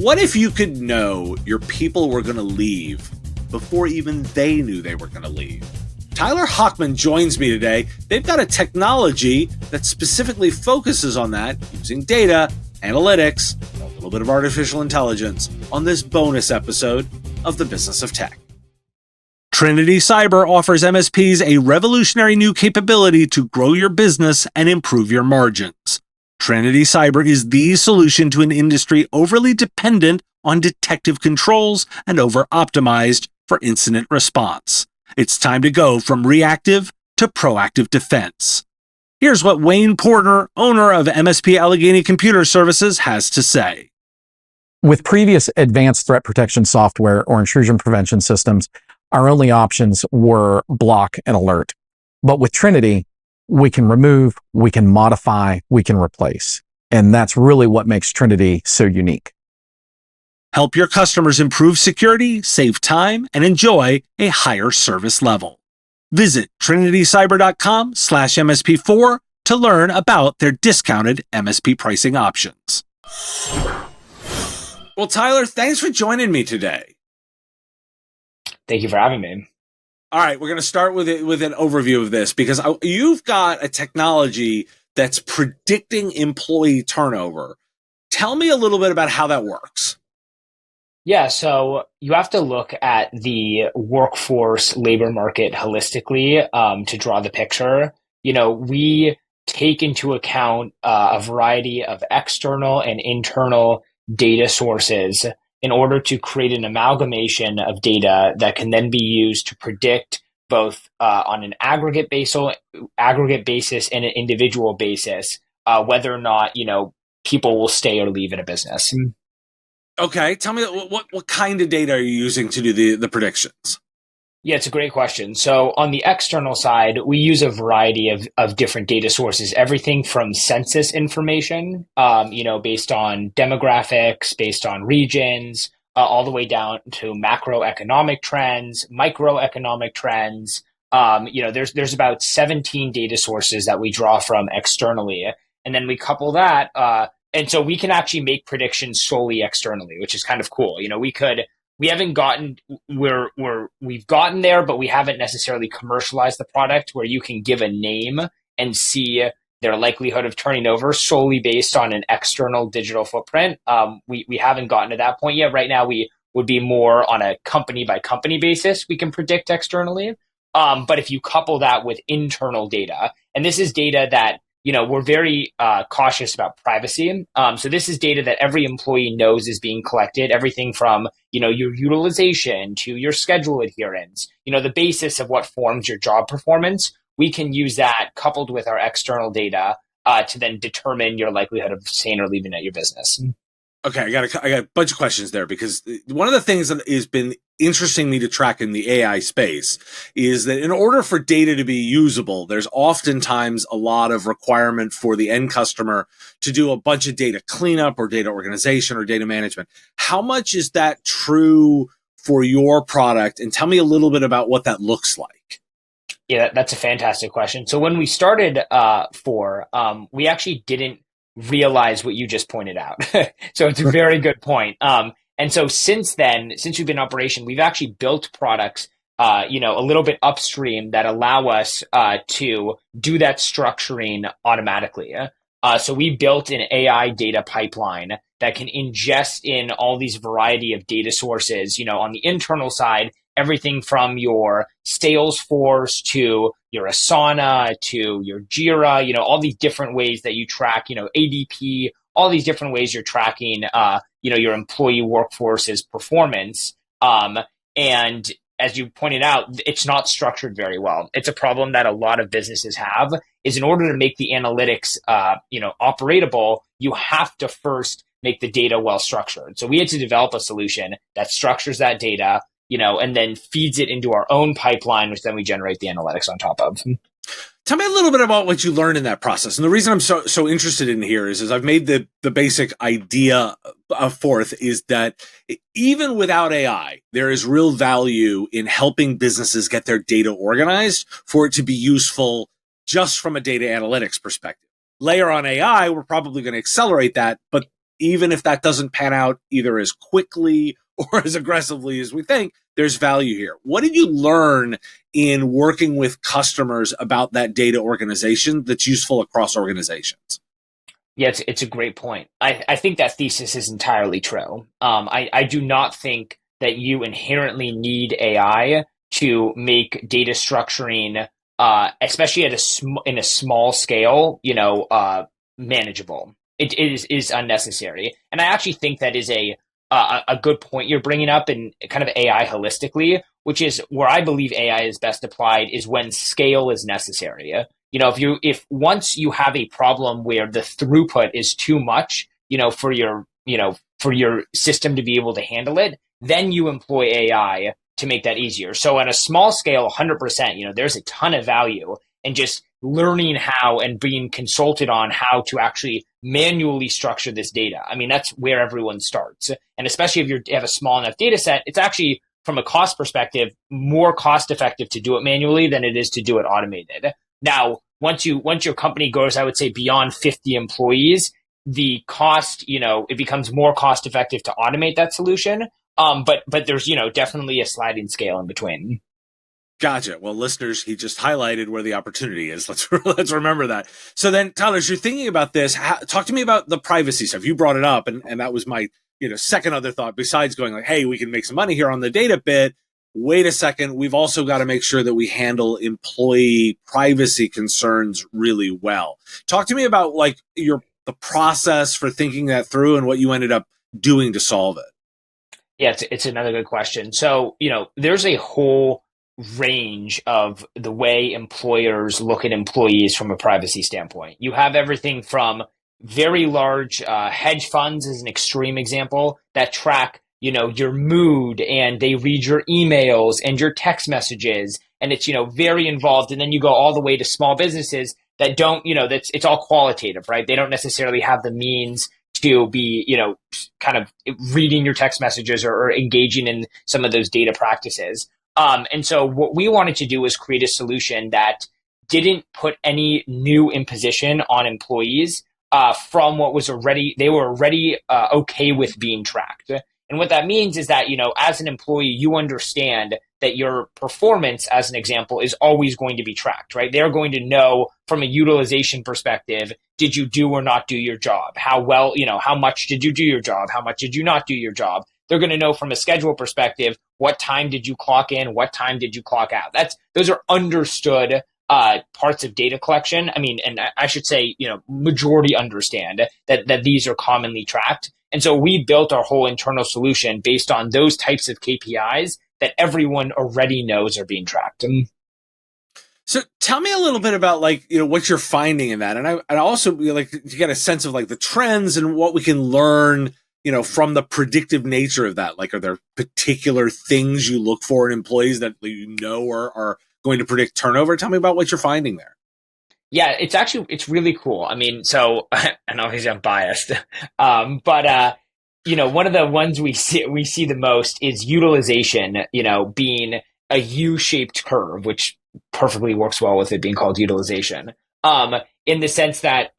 What if you could know your people were going to leave before even they knew they were going to leave? Tyler Hochman joins me today. They've got a technology that specifically focuses on that using data, analytics, and a little bit of artificial intelligence on this bonus episode of The Business of Tech. Trinity Cyber offers MSPs a revolutionary new capability to grow your business and improve your margins. Trinity Cyber is the solution to an industry overly dependent on detective controls and over-optimized for incident response. It's time to go from reactive to proactive defense. Here's what Wayne Porter, owner of MSP Allegheny Computer Services, has to say. With previous advanced threat protection software or intrusion prevention systems, our only options were block and alert. But with Trinity, we can remove, we can modify, we can replace. And that's really what makes Trinity so unique. Help your customers improve security, save time, and enjoy a higher service level. Visit trinitycyber.com/MSP4 to learn about their discounted MSP pricing options. Well, Tyler, thanks for joining me today. Thank you for having me. All right, we're going to start with an overview of this because you've got a technology that's predicting employee turnover. Tell me a little bit about how that works. Yeah, so you have to look at the workforce labor market holistically to draw the picture. You know, we take into account a variety of external and internal data sources in order to create an amalgamation of data that can then be used to predict both on an aggregate basis and an individual basis whether or not, people will stay or leave in a business. Okay, tell me what kind of data are you using to do the predictions? Yeah, it's a great question. So on the external side, we use a variety of different data sources, everything from census information, based on demographics, based on regions, all the way down to macroeconomic trends, microeconomic trends. There's about 17 data sources that we draw from externally. And then we couple that, and so we can actually make predictions solely externally, which is kind of cool. We've gotten there, but we haven't necessarily commercialized the product where you can give a name and see their likelihood of turning over solely based on an external digital footprint. We haven't gotten to that point yet. Right now, we would be more on a company by company basis. We can predict externally. But if you couple that with internal data, and this is data that we're very cautious about privacy. So this is data that every employee knows is being collected, everything from, your utilization to your schedule adherence, the basis of what forms your job performance. We can use that coupled with our external data to then determine your likelihood of staying or leaving at your business. Okay, I got a bunch of questions there because one of the things that has been interesting me to track in the AI space is that in order for data to be usable, there's oftentimes a lot of requirement for the end customer to do a bunch of data cleanup or data organization or data management. How much is that true for your product? And tell me a little bit about what that looks like. Yeah, that's a fantastic question. So when we started FORE, we actually didn't realize what you just pointed out. So it's a very good point. And so since then, since we've been in operation, we've actually built products, a little bit upstream that allow us to do that structuring automatically. So we built an AI data pipeline that can ingest in all these variety of data sources, on the internal side, everything from your Salesforce to your Asana to your Jira, all these different ways that you track, ADP, all these different ways you're tracking, your employee workforce's performance. And as you pointed out, it's not structured very well. It's a problem that a lot of businesses have is in order to make the analytics, operatable, you have to first make the data well structured. So we had to develop a solution that structures that data, and then feeds it into our own pipeline, which then we generate the analytics on top of. Tell me a little bit about what you learned in that process. And the reason I'm so interested in here is I've made the basic idea of forth is that even without AI, there is real value in helping businesses get their data organized for it to be useful just from a data analytics perspective. Layer on AI, we're probably going to accelerate that, but even if that doesn't pan out either as quickly or as aggressively as we think, there's value here. What did you learn in working with customers about that data organization that's useful across organizations? Yeah, it's a great point. I think that thesis is entirely true. I do not think that you inherently need AI to make data structuring, especially at in a small scale, manageable. It is unnecessary, and I actually think that is a good point you're bringing up in kind of AI holistically, which is where I believe AI is best applied is when scale is necessary. If once you have a problem where the throughput is too much, for your system to be able to handle it, then you employ AI to make that easier. So on a small scale, 100%, there's a ton of value in just learning how and being consulted on how to actually manually structure this data. I mean, that's where everyone starts. And especially if you have a small enough data set, it's actually, from a cost perspective, more cost effective to do it manually than it is to do it automated. Now, once your company goes, I would say, beyond 50 employees, the cost, it becomes more cost effective to automate that solution. But there's, definitely a sliding scale in between. Gotcha. Well, listeners, he just highlighted where the opportunity is. Let's remember that. So then, Tyler, as you're thinking about this, talk to me about the privacy stuff. You brought it up, and that was my second other thought. Besides going like, hey, we can make some money here on the data bit. Wait a second, we've also got to make sure that we handle employee privacy concerns really well. Talk to me about like the process for thinking that through and what you ended up doing to solve it. Yeah, it's another good question. So, there's a whole range of the way employers look at employees from a privacy standpoint. You have everything from very large hedge funds as an extreme example that track, your mood, and they read your emails and your text messages, and it's, very involved. And then you go all the way to small businesses that don't, it's all qualitative, right? They don't necessarily have the means to be, kind of reading your text messages or engaging in some of those data practices. And so what we wanted to do was create a solution that didn't put any new imposition on employees from what was they were already okay with being tracked. And what that means is that, as an employee, you understand that your performance, as an example, is always going to be tracked, right? They're going to know from a utilization perspective, did you do or not do your job? How well, how much did you do your job? How much did you not do your job? They're going to know from a schedule perspective, what time did you clock in? What time did you clock out? Those are understood parts of data collection. I mean, and I should say, majority understand that these are commonly tracked. And so we built our whole internal solution based on those types of KPIs that everyone already knows are being tracked. So tell me a little bit about what you're finding in that. And I also like to get a sense of like the trends and what we can learn from the predictive nature of that. Like, are there particular things you look for in employees that are going to predict turnover? Tell me about what you're finding there. Yeah, it's really cool. I mean, so, and obviously I'm biased, but one of the ones we see the most is utilization, being a U-shaped curve, which perfectly works well with it being called utilization. In the sense that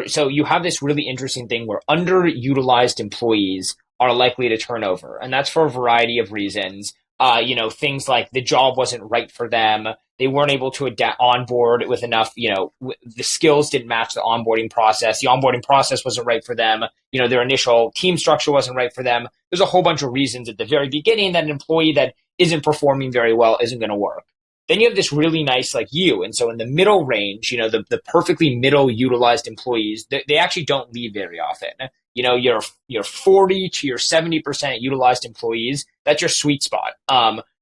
so you have this really interesting thing where underutilized employees are likely to turn over. And that's for a variety of reasons. Things like the job wasn't right for them. They weren't able to onboard with enough, the skills didn't match the onboarding process. The onboarding process wasn't right for them. Their initial team structure wasn't right for them. There's a whole bunch of reasons at the very beginning that an employee that isn't performing very well isn't going to work. Then you have this really nice and so in the middle range, the perfectly middle utilized employees, they actually don't leave very often. Your 40 to your 70% utilized employees, that's your sweet spot.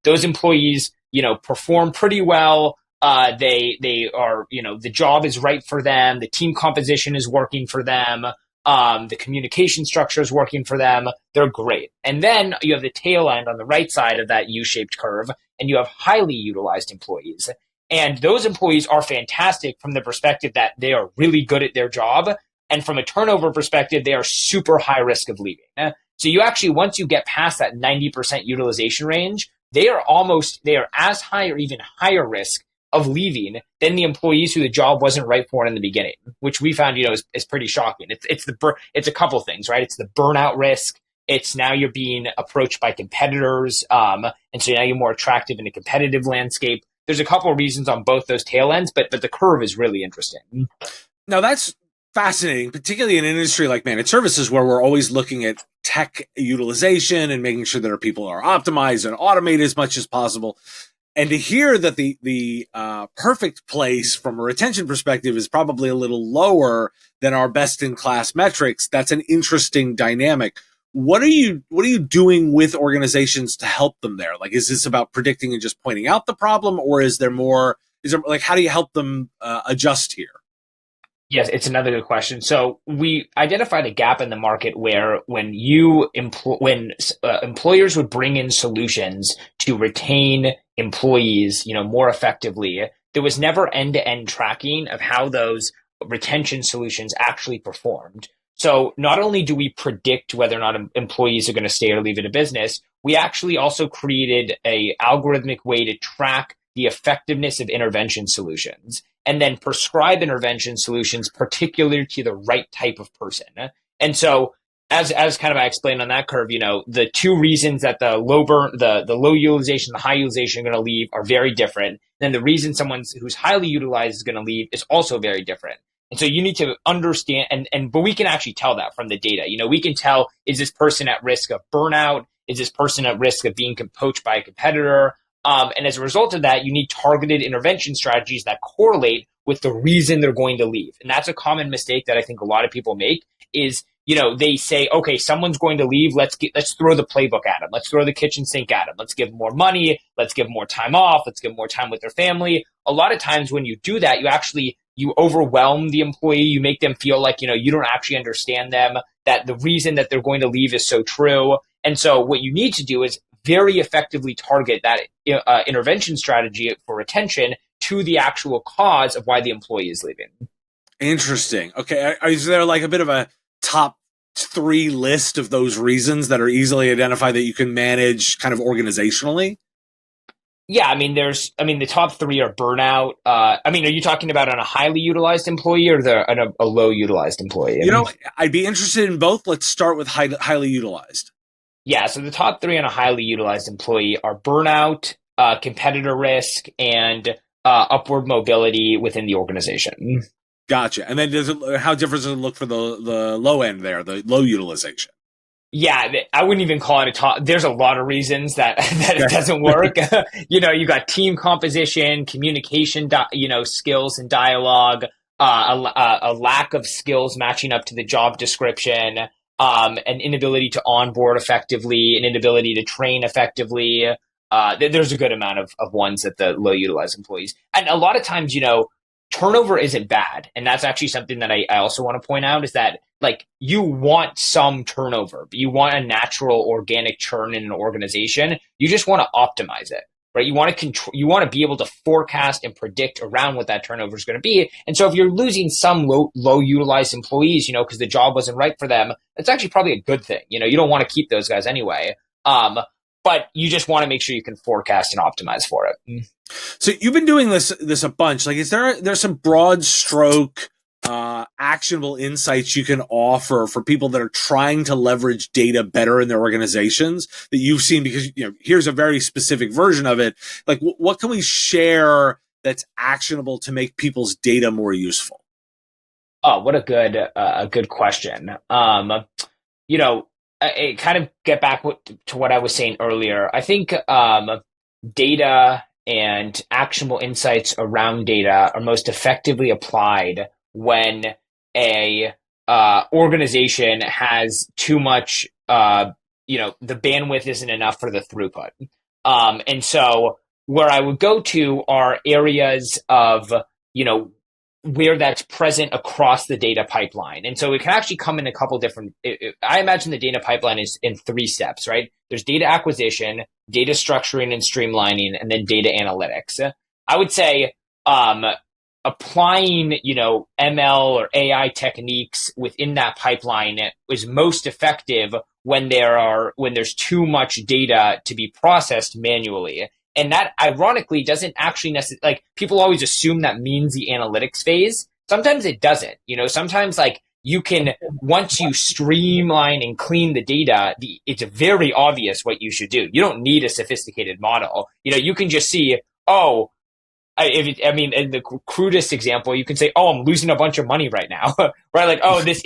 Those employees, perform pretty well. They are, the job is right for them. The team composition is working for them. The communication structure is working for them. They're great. And then you have the tail end on the right side of that U-shaped curve, and you have highly utilized employees. And those employees are fantastic from the perspective that they are really good at their job. And from a turnover perspective, they are super high risk of leaving. So you actually, once you get past that 90% utilization range, they are as high or even higher risk of leaving than the employees who the job wasn't right for in the beginning, which we found, is pretty shocking. It's a couple things, right? It's the burnout risk. It's now you're being approached by competitors. And so now you're more attractive in a competitive landscape. There's a couple of reasons on both those tail ends, but the curve is really interesting. Now that's fascinating, particularly in an industry like managed services where we're always looking at tech utilization and making sure that our people are optimized and automated as much as possible. And to hear that the perfect place from a retention perspective is probably a little lower than our best in class metrics, that's an interesting dynamic. What are you doing with organizations to help them there? Like, is this about predicting and just pointing out the problem, or is there like, how do you help them adjust here? Yes, it's another good question. So we identified a gap in the market where when employers would bring in solutions to retain employees, more effectively, there was never end-to-end tracking of how those retention solutions actually performed. So not only do we predict whether or not employees are going to stay or leave in a business, we actually also created a algorithmic way to track the effectiveness of intervention solutions and then prescribe intervention solutions particular to the right type of person. And so as kind of I explained on that curve, the two reasons that the low utilization, the high utilization are going to leave are very different. Then the reason someone who's highly utilized is going to leave is also very different. And so you need to understand, but we can actually tell that from the data. We can tell, is this person at risk of burnout? Is this person at risk of being poached by a competitor? And as a result of that, you need targeted intervention strategies that correlate with the reason they're going to leave. And that's a common mistake that I think a lot of people make is, they say, okay, someone's going to leave. Let's throw the playbook at them. Let's throw the kitchen sink at them. Let's give them more money. Let's give them more time off. Let's give them more time with their family. A lot of times when you do that, you overwhelm the employee. You make them feel like, you don't actually understand them, that the reason that they're going to leave is so true. And so what you need to do is very effectively target that intervention strategy for retention to the actual cause of why the employee is leaving. Interesting. Okay. Is there like a bit of a top 3 list of those reasons that are easily identified that you can manage kind of organizationally? Yeah, the top 3 are burnout. Are you talking about on a highly utilized employee or on a low utilized employee? I'd be interested in both. Let's start with highly utilized. Yeah, so the top 3 on a highly utilized employee are burnout, competitor risk, and upward mobility within the organization. Gotcha. And then how different does it look for the low end there, the low utilization? Yeah, I wouldn't even call it a top. There's a lot of reasons that it doesn't work. You got team composition, communication, skills and dialogue, a lack of skills matching up to the job description, an inability to onboard effectively, an inability to train effectively. There's a good amount of ones at the low utilized employees. And a lot of times, turnover isn't bad. And that's actually something that I also want to point out is that you want some turnover, but you want a natural organic churn in an organization. You just want to optimize it, right? You want to control, you want to be able to forecast and predict around what that turnover is going to be. And so if you're losing some low utilized employees, because the job wasn't right for them, that's actually probably a good thing. You don't want to keep those guys anyway. But you just want to make sure you can forecast and optimize for it. So you've been doing this a bunch. Like, there's some broad stroke, actionable insights you can offer for people that are trying to leverage data better in their organizations that you've seen? Because here's a very specific version of it. Like, what can we share that's actionable to make people's data more useful? Oh, what a good question. I kind of get back to what I was saying earlier. I think data and actionable insights around data are most effectively applied when a organization has too much, the bandwidth isn't enough for the throughput. And so where I would go to are areas of, where that's present across the data pipeline. And so it can actually come in a couple different, I imagine the data pipeline is in 3 steps, right? There's data acquisition, data structuring and streamlining, and then data analytics. I would say applying, ML or AI techniques within that pipeline is most effective when there's too much data to be processed manually. And that ironically doesn't actually necessarily, like, people always assume that means the analytics phase. Sometimes it doesn't. Sometimes like you can, once you streamline and clean the data, it's very obvious what you should do. You don't need a sophisticated model. You can just see, oh, in the crudest example, you can say, oh, I'm losing a bunch of money right now, right? Like, oh, this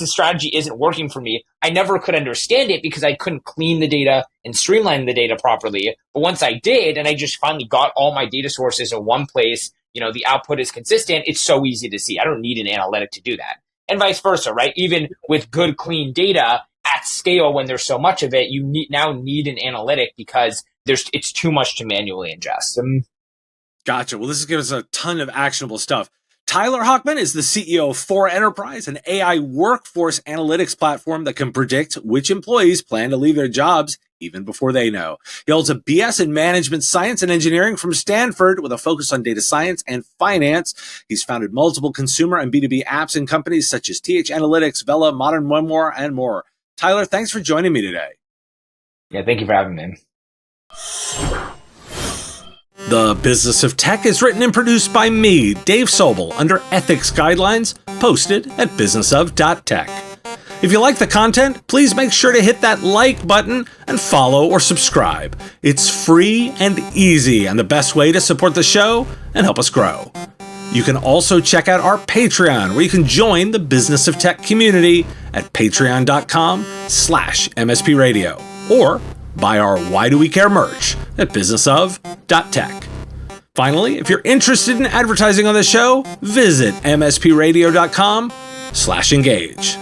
strategy isn't working for me. I never could understand it because I couldn't clean the data and streamline the data properly. But once I did, and I just finally got all my data sources in one place, the output is consistent. It's so easy to see. I don't need an analytic to do that. And vice versa, right? Even with good, clean data at scale, when there's so much of it, you now need an analytic because it's too much to manually ingest. Gotcha. Well, this is giving us a ton of actionable stuff. Tyler Hochman is the CEO of FORE Enterprise, an AI workforce analytics platform that can predict which employees plan to leave their jobs even before they know. He holds a BS in management science and engineering from Stanford with a focus on data science and finance. He's founded multiple consumer and B2B apps in companies such as TH Analytics, Vela, Modern Memoir, and more. Tyler, thanks for joining me today. Yeah, thank you for having me. The Business of Tech is written and produced by me, Dave Sobel, under ethics guidelines posted at businessof.tech. If you like the content, please make sure to hit that like button and follow or subscribe. It's free and easy and the best way to support the show and help us grow. You can also check out our Patreon, where you can join the Business of Tech community at patreon.com/MSP Radio, or buy our Why Do We Care merch at businessof.tech. Finally, if you're interested in advertising on the show, visit mspradio.com/engage.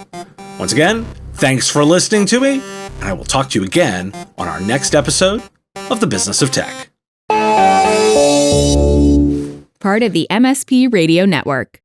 Once again, thanks for listening to me, and I will talk to you again on our next episode of The Business of Tech. Part of the MSP Radio Network.